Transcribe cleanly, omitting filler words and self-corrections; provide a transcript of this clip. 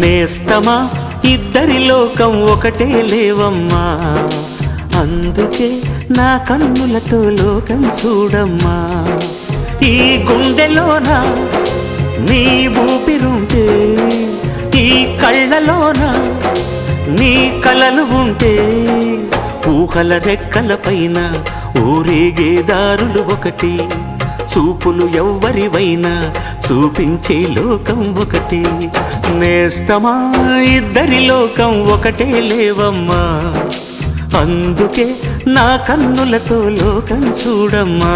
నేస్తమా ఇద్దరి లోకం ఒకటే లేవమ్మా, అందుకే నా కన్నులతో లోకం చూడమ్మా. ఈ గుండెలోన నీ ఊపిరుంటే, ఈ కళ్ళలోన నీ కలలు ఉంటే, ఊహల రెక్కల పైన ఊరేగే దారులు ఒకటి, చూపులు ఎవ్వరివైనా చూపించే లోకం ఒకటి. నేస్తమా ఇద్దరి లోకం ఒకటే లేవమ్మా, అందుకే నా కన్నులతో లోకం చూడమ్మా.